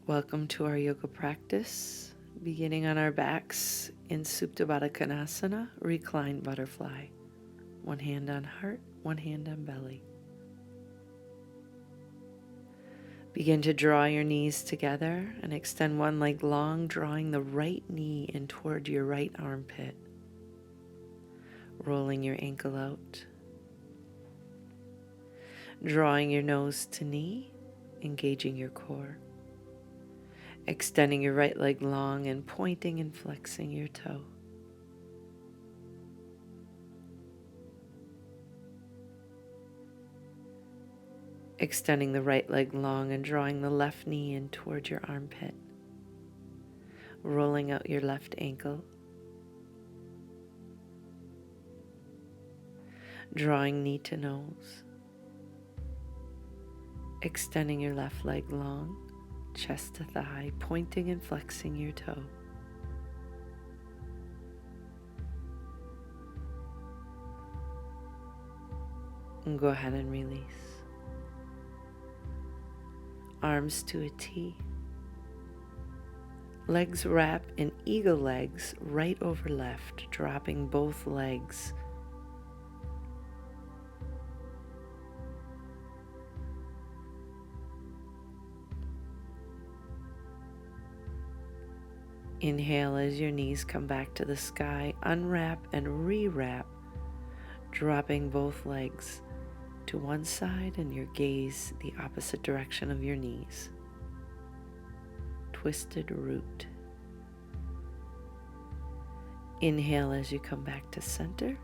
Welcome to our yoga practice, beginning on our backs in Supta Baddha Konasana, Recline Butterfly. One hand on heart, one hand on belly. Begin to draw your knees together and extend one leg long, drawing the right knee in toward your right armpit. Rolling your ankle out. Drawing your nose to knee, engaging your core. Extending your right leg long and pointing and flexing your toe. Extending the right leg long and drawing the left knee in toward your armpit. Rolling out your left ankle. Drawing knee to nose. Extending your left leg long, chest to thigh, pointing and flexing your toe. And go ahead and release. Arms to a T. Legs wrap in eagle legs, right over left, dropping both legs. Inhale as your knees come back to the sky. Unwrap and re-wrap, dropping both legs to one side and your gaze the opposite direction of your knees. Twisted root. Inhale as you come back to center.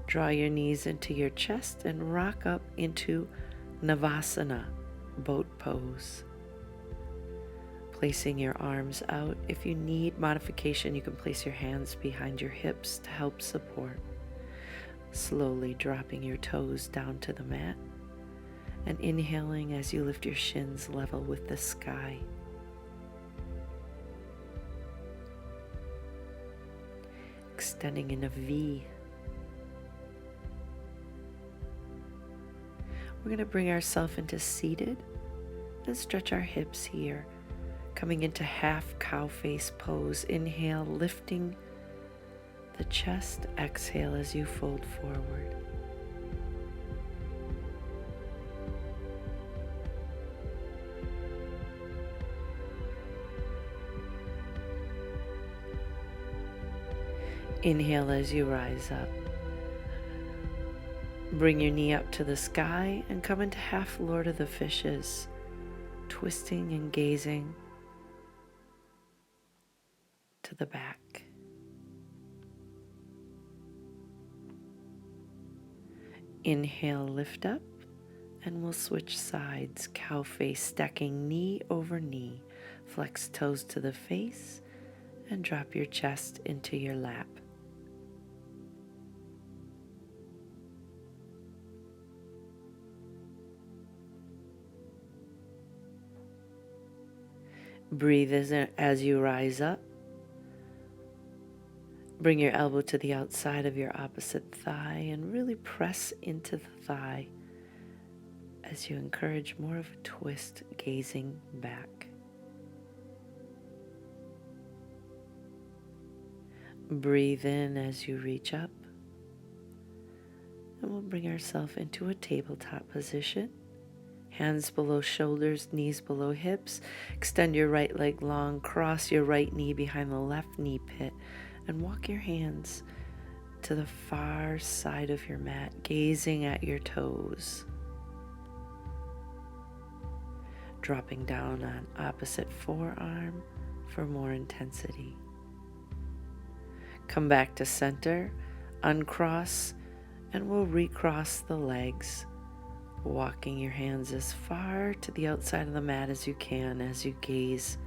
Draw your knees into your chest and rock up into Navasana, boat pose. Placing your arms out. If you need modification, you can place your hands behind your hips to help support. Slowly dropping your toes down to the mat and inhaling as you lift your shins level with the sky. Extending in a V. We're going to bring ourselves into seated and stretch our hips here. Coming into half cow face pose. Inhale, lifting the chest. Exhale as you fold forward. Inhale as you rise up. Bring your knee up to the sky and come into half Lord of the Fishes, twisting and gazing to the back. Inhale, lift up, and we'll switch sides. Cow face, stacking knee over knee. Flex toes to the face and drop your chest into your lap. Breathe as you rise up. Bring your elbow to the outside of your opposite thigh and really press into the thigh as you encourage more of a twist, gazing back. Breathe in as you reach up, and we'll bring ourselves into a tabletop position. Hands below shoulders, knees below hips. Extend your right leg long, cross your right knee behind the left knee pit, and walk your hands to the far side of your mat, gazing at your toes. Dropping down on opposite forearm for more intensity. Come back to center, uncross, and we'll recross the legs, walking your hands as far to the outside of the mat as you can as you gaze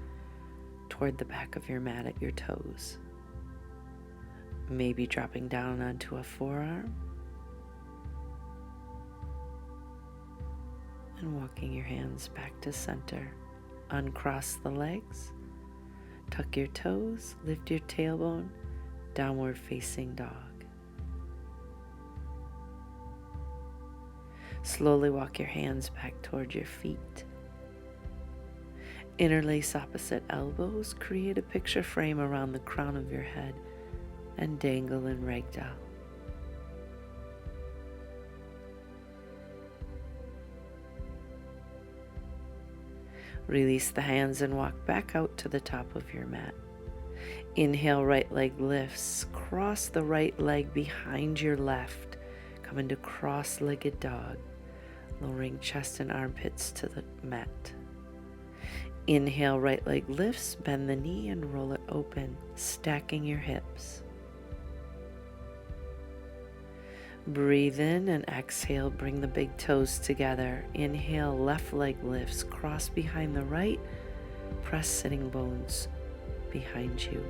toward the back of your mat at your toes. Maybe dropping down onto a forearm and walking your hands back to center. Uncross the legs, tuck your toes, lift your tailbone, downward facing dog. Slowly walk your hands back toward your feet. Interlace opposite elbows, create a picture frame around the crown of your head, and dangle in ragdoll. Release the hands and walk back out to the top of your mat. Inhale, right leg lifts. Cross the right leg behind your left. Come into cross-legged dog, lowering chest and armpits to the mat. Inhale, right leg lifts, bend the knee and roll it open, stacking your hips. Breathe in and exhale, bring the big toes together. Inhale, left leg lifts, cross behind the right, press sitting bones behind you.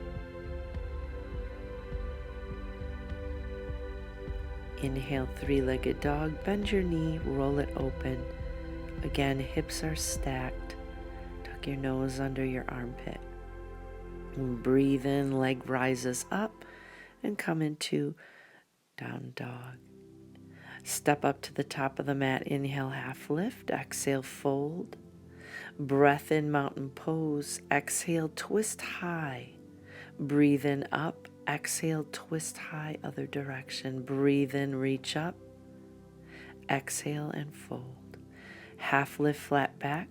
Inhale, three-legged dog, bend your knee, roll it open. Again, hips are stacked. Tuck your nose under your armpit. And breathe in, leg rises up, and come into down dog. Step up to the top of the mat. Inhale, half lift. Exhale, fold. Breath in, mountain pose. Exhale, twist high. Breathe in, up. Exhale, twist high, other direction. Breathe in, reach up. Exhale and fold. Half lift, flat back.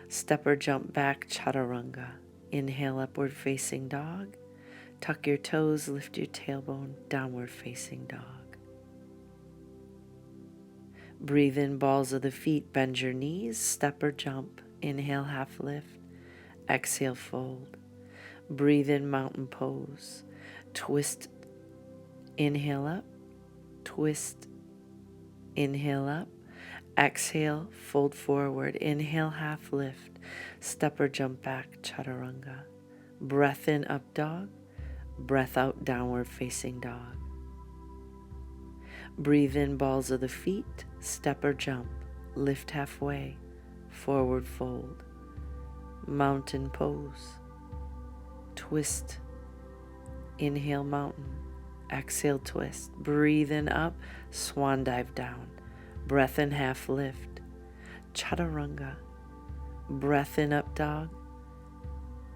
Step or jump back, chaturanga. Inhale, upward facing dog. Tuck your toes, lift your tailbone, downward facing dog. Breathe in, balls of the feet, bend your knees, step or jump. Inhale, half lift. Exhale, fold. Breathe in, mountain pose. Twist, inhale up, twist, inhale up, exhale, fold forward, inhale, half lift, step or jump back, chaturanga. Breath in, up dog, breath out, downward facing dog. Breathe in, balls of the feet, step or jump, lift halfway, forward fold, mountain pose, twist, inhale mountain, exhale twist. Breathe in, up, swan dive down. Breath in, half lift, chaturanga. Breath in, up dog,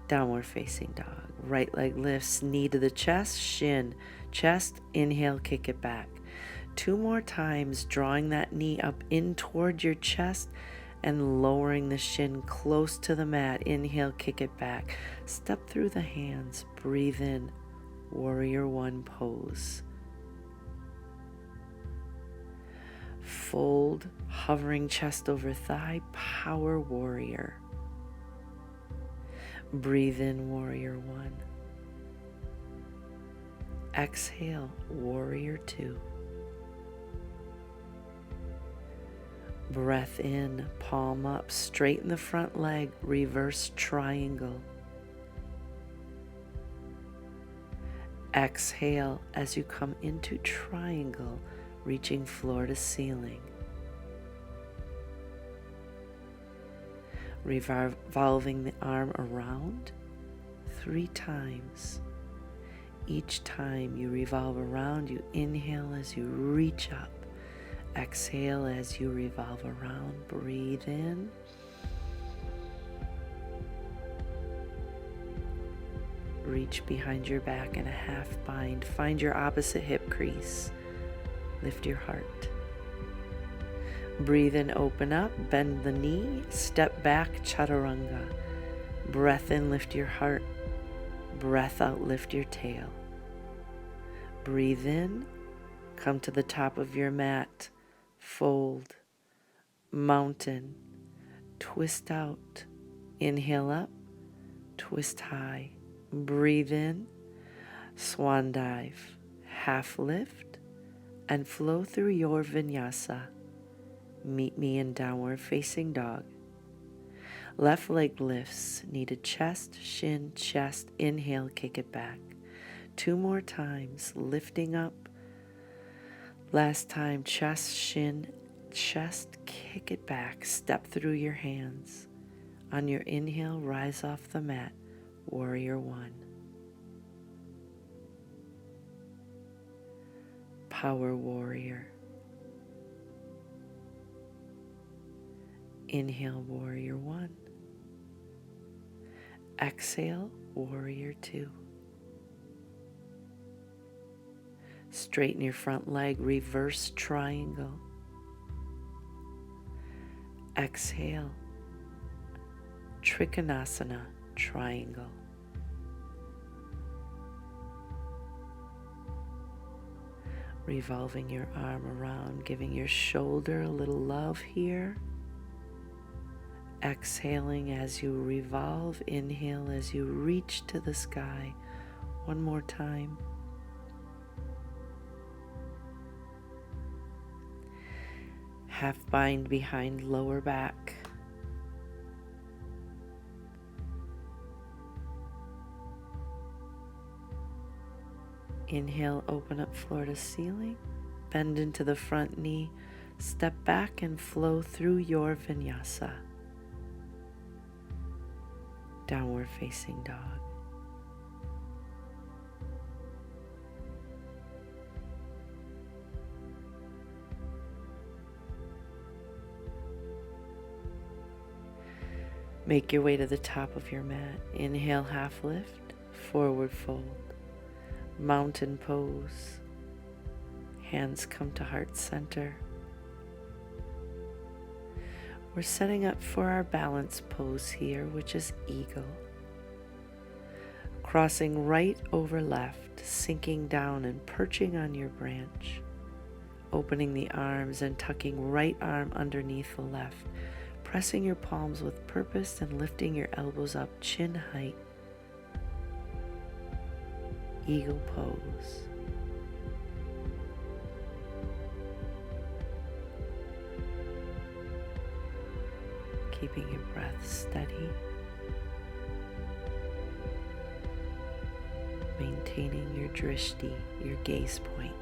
downward facing dog. Right leg lifts, knee to the chest, shin, chest, inhale, kick it back. 2 more times, drawing that knee up in toward your chest and lowering the shin close to the mat. Inhale, kick it back. Step through the hands, breathe in, warrior one pose. Fold, hovering chest over thigh, power warrior. Breathe in, warrior one. Exhale, warrior two. Breath in, palm up, straighten the front leg, reverse triangle. Exhale as you come into triangle, reaching floor to ceiling. Revolving the arm around 3 times. Each time you revolve around, you inhale as you reach up. Exhale as you revolve around. Breathe in. Reach behind your back in a half bind. Find your opposite hip crease. Lift your heart. Breathe in, open up, bend the knee, step back, chaturanga. Breath in, lift your heart. Breath out, lift your tail. Breathe in, come to the top of your mat. Fold, mountain, twist out, inhale up, twist high, breathe in, swan dive, half lift, and flow through your vinyasa. Meet me in downward facing dog. Left leg lifts, knee to chest, shin, chest, inhale, kick it back. 2 more times, lifting up. Last time, chest, shin, chest, kick it back, step through your hands. On your inhale, rise off the mat, warrior one. Power warrior. Inhale, warrior one. Exhale, warrior two. Straighten your front leg, reverse triangle. Exhale, Trikonasana, triangle. Revolving your arm around, giving your shoulder a little love here. Exhaling as you revolve, inhale as you reach to the sky. One more time. Half bind behind lower back. Inhale, open up floor to ceiling. Bend into the front knee. Step back and flow through your vinyasa. Downward facing dog. Make your way to the top of your mat. Inhale, half lift, forward fold, mountain pose. Hands come to heart center. We're setting up for our balance pose here, which is eagle. Crossing right over left, sinking down and perching on your branch. Opening the arms and tucking right arm underneath the left. Pressing your palms with purpose and lifting your elbows up, chin height. Eagle pose. Keeping your breath steady. Maintaining your drishti, your gaze point.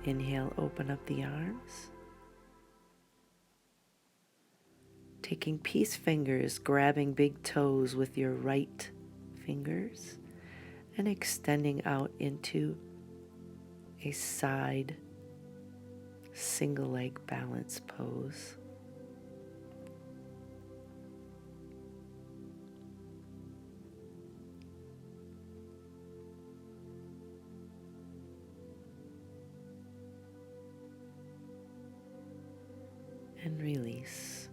Inhale, open up the arms. Taking peace fingers, grabbing big toes with your right fingers and extending out into a side single leg balance pose. And release.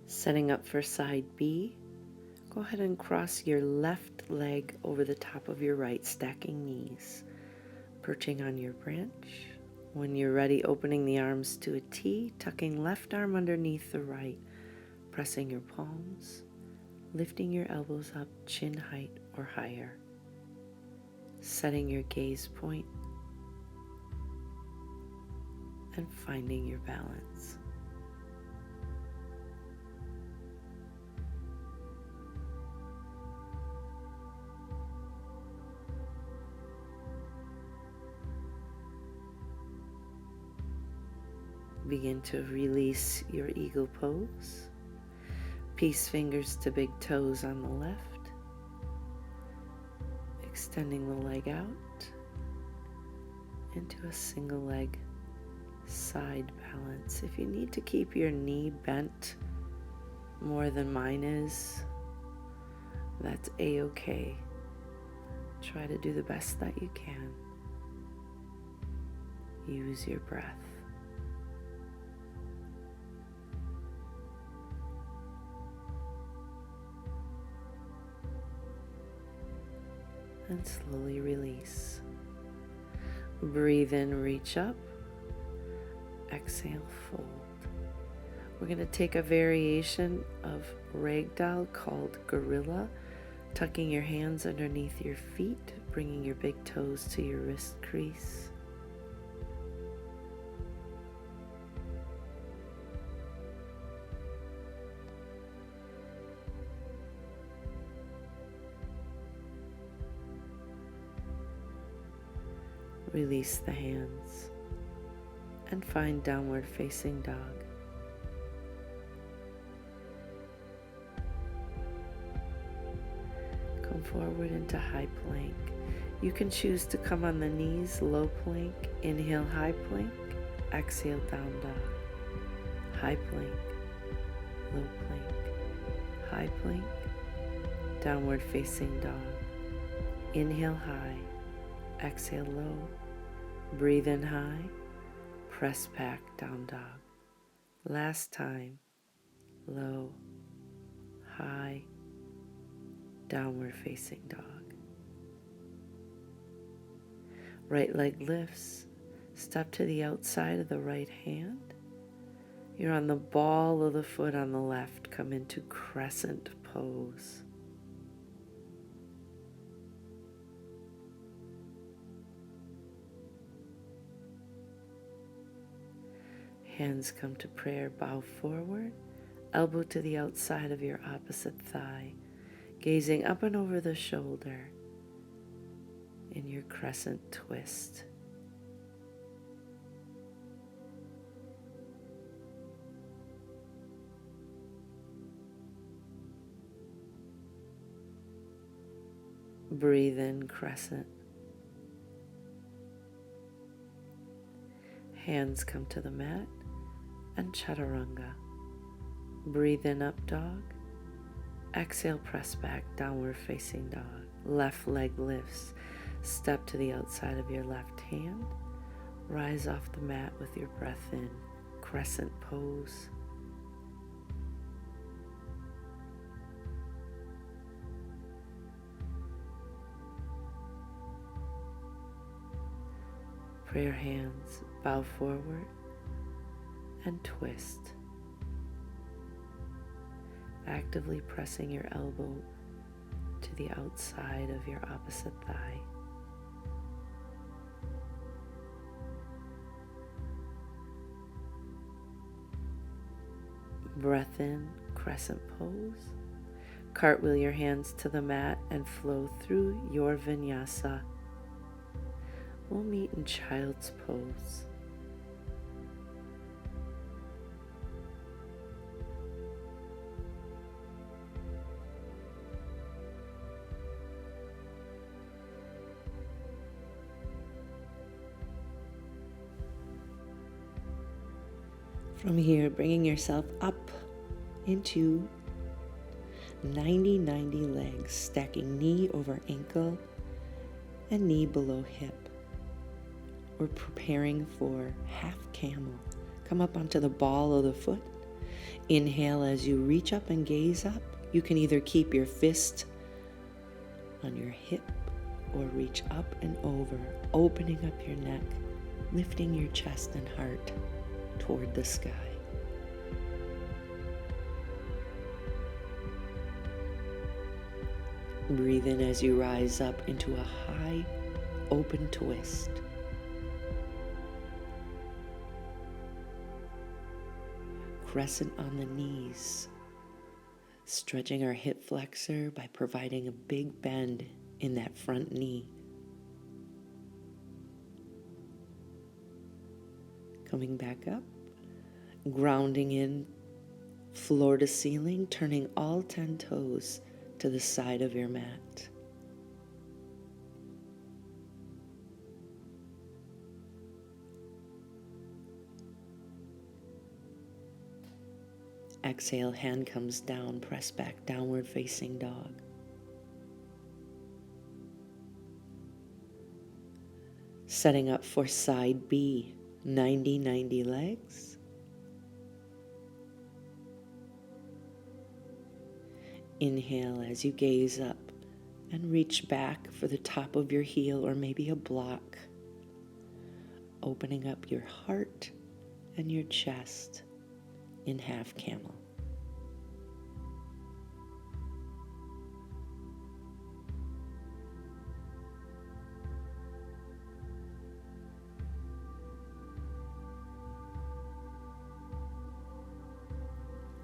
Setting up for side B, go ahead and cross your left leg over the top of your right, stacking knees, perching on your branch. When you're ready, opening the arms to a T, tucking left arm underneath the right, pressing your palms, lifting your elbows up, chin height or higher, setting your gaze point, and finding your balance. Begin to release your eagle pose. Peace fingers to big toes on the left. Extending the leg out into a single leg side balance. If you need to keep your knee bent more than mine is, that's a-okay. Try to do the best that you can. Use your breath. And slowly release. Breathe in, reach up. Exhale, fold. We're going to take a variation of ragdoll called gorilla, tucking your hands underneath your feet, bringing your big toes to your wrist crease. Release the hands and find downward facing dog. Come forward into high plank. You can choose to come on the knees, low plank, inhale high plank, Exhale, down dog. High plank, low plank, high plank, downward facing dog. Inhale high, exhale low. Breathe in high, press back, down dog. Last time, low, high, downward facing dog. Right leg lifts, step to the outside of the right hand. You're on the ball of the foot on the left. Come into crescent pose. Hands come to prayer, bow forward, elbow to the outside of your opposite thigh, gazing up and over the shoulder in your crescent twist. Breathe in, crescent. Hands come to the mat and chaturanga. Breathe in, up dog. Exhale, press back, downward facing dog. Left leg lifts. Step to the outside of your left hand. Rise off the mat with your breath in. Crescent pose. Prayer hands, bow forward and twist. Actively pressing your elbow to the outside of your opposite thigh. Breath in, crescent pose. Cartwheel your hands to the mat and flow through your vinyasa. We'll meet in child's pose. From here, bringing yourself up into 90-90 legs, stacking knee over ankle and knee below hip. We're preparing for half camel. Come up onto the ball of the foot. Inhale as you reach up and gaze up. You can either keep your fist on your hip or reach up and over, opening up your neck, lifting your chest and heart toward the sky. Breathe in as you rise up into a high, open twist. Crescent on the knees, stretching our hip flexor by providing a big bend in that front knee. Coming back up, grounding in floor to ceiling, turning all 10 toes to the side of your mat. Exhale, hand comes down, press back, downward facing dog. Setting up for side B, 90-90 legs. Inhale as you gaze up and reach back for the top of your heel or maybe a block, opening up your heart and your chest in half camel.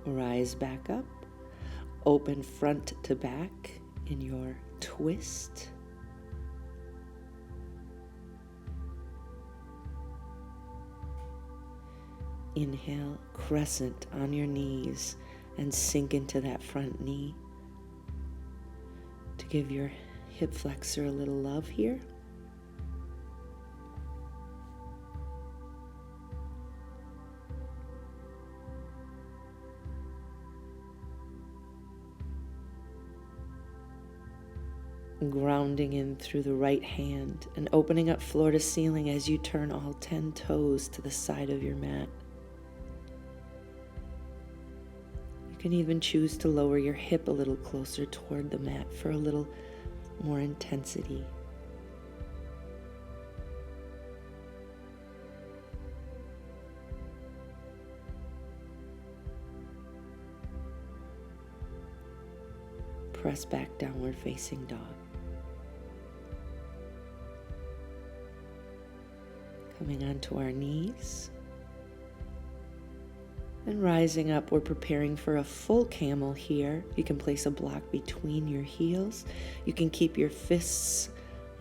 Rise back up, open front to back in your twist. Inhale, crescent on your knees and sink into that front knee to give your hip flexor a little love here. grounding in through the right hand and opening up floor to ceiling as you turn all 10 toes to the side of your mat. You can even choose to lower your hip a little closer toward the mat for a little more intensity. Press back, downward facing dog. Coming onto our knees. And rising up, we're preparing for a full camel here. You can place a block between your heels. You can keep your fists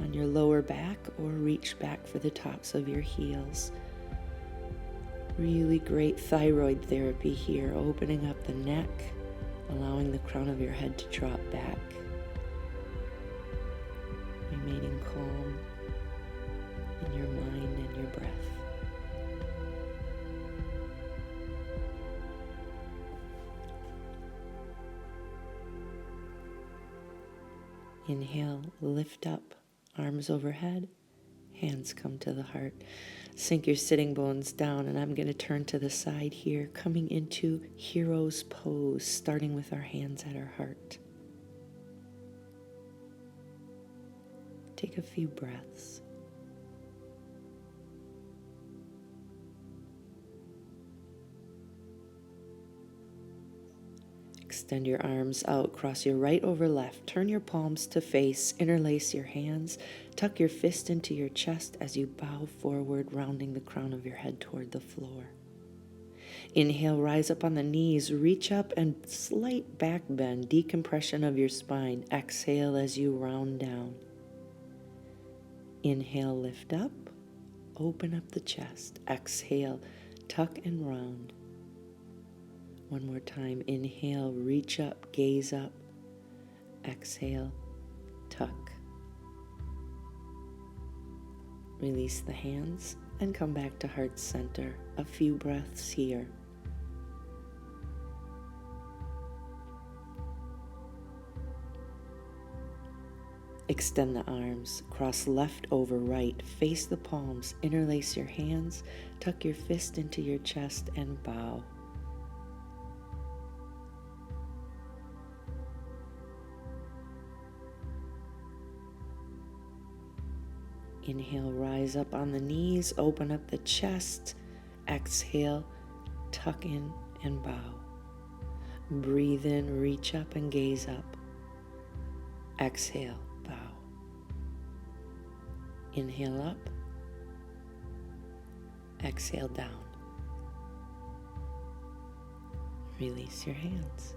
on your lower back or reach back for the tops of your heels. Really great thyroid therapy here, opening up the neck, allowing the crown of your head to drop back. Remaining calm in your mind and your breath. Inhale, lift up, arms overhead, hands come to the heart. Sink your sitting bones down, and I'm going to turn to the side here, coming into hero's pose, starting with our hands at our heart. Take a few breaths. Extend your arms out, cross your right over left. Turn your palms to face, interlace your hands. Tuck your fist into your chest as you bow forward, rounding the crown of your head toward the floor. Inhale, rise up on the knees, reach up and slight back bend, decompression of your spine. Exhale as you round down. Inhale, lift up, open up the chest. Exhale, tuck and round. One more time. Inhale, reach up, gaze up. Exhale, tuck. Release the hands and come back to heart center. A few breaths here. Extend the arms, cross left over right, face the palms, interlace your hands, tuck your fist into your chest and bow. Inhale, rise up on the knees, open up the chest. Exhale, tuck in and bow. Breathe in, reach up and gaze up. Exhale, bow. Inhale up. Exhale down. Release your hands.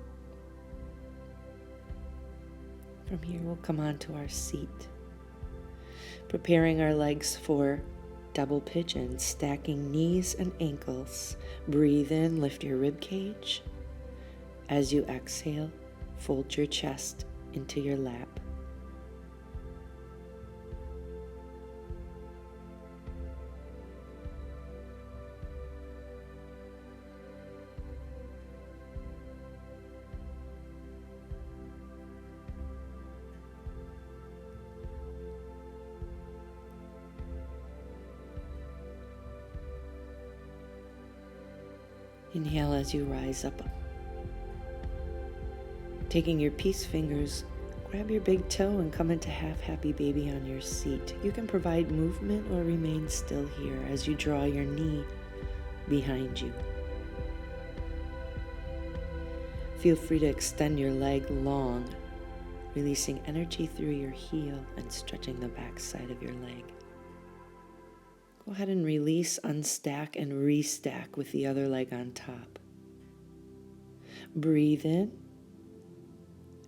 From here, we'll come onto our seat. Preparing our legs for double pigeon, stacking knees and ankles. Breathe in, lift your rib cage. As you exhale, fold your chest into your lap. Inhale as you rise up. Taking your peace fingers, grab your big toe and come into half happy baby on your seat. You can provide movement or remain still here as you draw your knee behind you. Feel free to extend your leg long, releasing energy through your heel and stretching the back side of your leg. Go ahead and release, unstack, and restack with the other leg on top. Breathe in.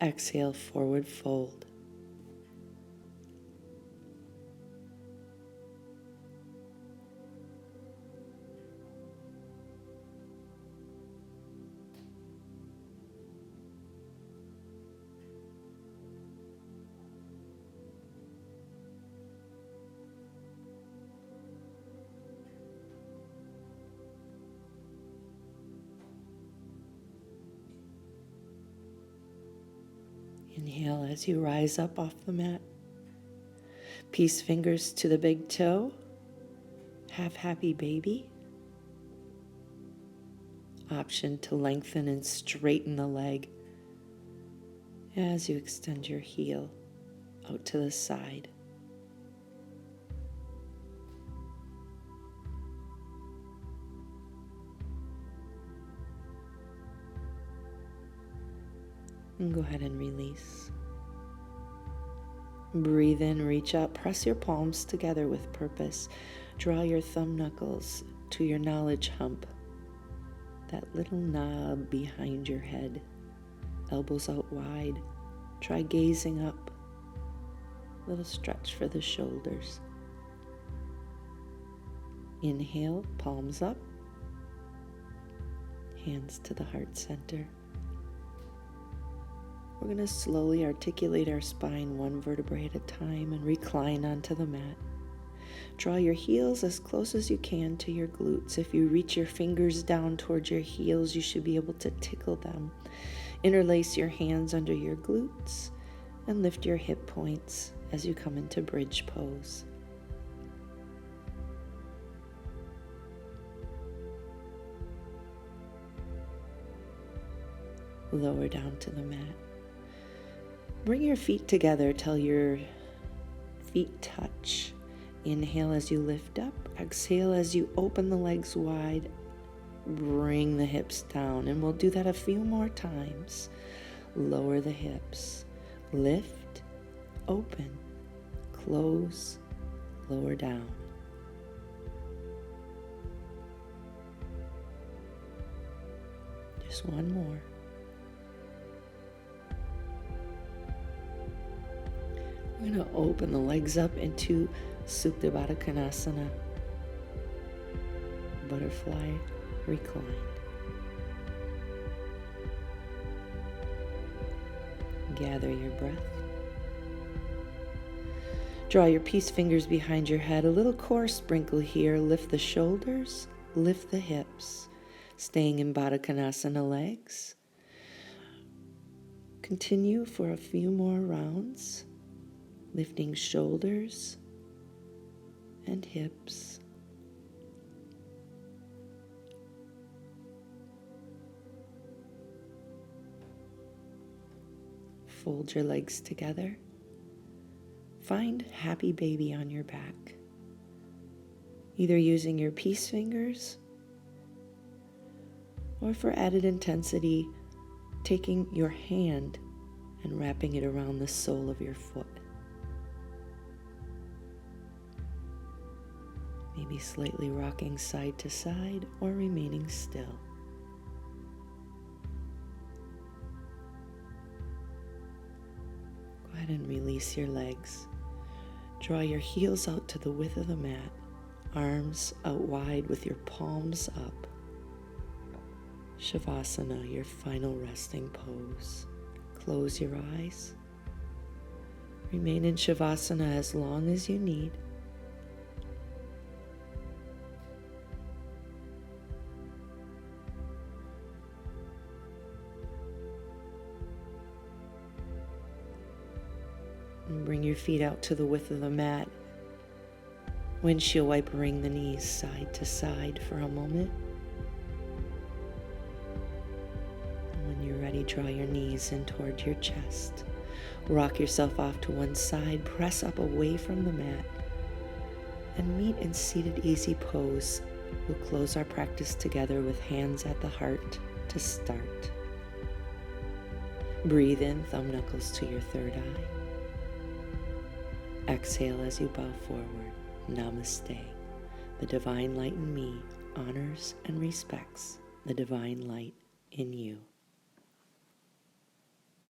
Exhale, forward fold. Inhale as you rise up off the mat. Peace fingers to the big toe. Have happy baby. Option to lengthen and straighten the leg as you extend your heel out to the side. And go ahead and release. Breathe in, reach out, press your palms together with purpose. Draw your thumb knuckles to your knowledge hump, that little knob behind your head. Elbows out wide. Try gazing up. Little stretch for the shoulders. Inhale, palms up. Hands to the heart center. We're going to slowly articulate our spine one vertebrae at a time and recline onto the mat. Draw your heels as close as you can to your glutes. If you reach your fingers down towards your heels, you should be able to tickle them. Interlace your hands under your glutes and lift your hip points as you come into bridge pose. Lower down to the mat. Bring your feet together till your feet touch. Inhale as you lift up. Exhale as you open the legs wide. Bring the hips down, and we'll do that a few more times. Lower the hips. Lift, open, close, lower down. Just one more. We're going to open the legs up into Supta Baddha Konasana, butterfly recline. Gather your breath. Draw your peace fingers behind your head. A little core sprinkle here. Lift the shoulders, lift the hips. Staying in Baddha Konasana legs. Continue for a few more rounds. Lifting shoulders and hips. Fold your legs together. Find happy baby on your back. Either using your peace fingers or for added intensity, taking your hand and wrapping it around the sole of your foot. Maybe slightly rocking side to side or remaining still. Go ahead and release your legs. Draw your heels out to the width of the mat, arms out wide with your palms up. Savasana, your final resting pose. Close your eyes. Remain in Savasana as long as you need. And bring your feet out to the width of the mat. Windshield wipering the knees side to side for a moment. And when you're ready, draw your knees in toward your chest. Rock yourself off to one side, press up away from the mat, and meet in seated easy pose. We'll close our practice together with hands at the heart to start. Breathe in, thumb knuckles to your third eye. Exhale as you bow forward. Namaste. The divine light in me honors and respects the divine light in you.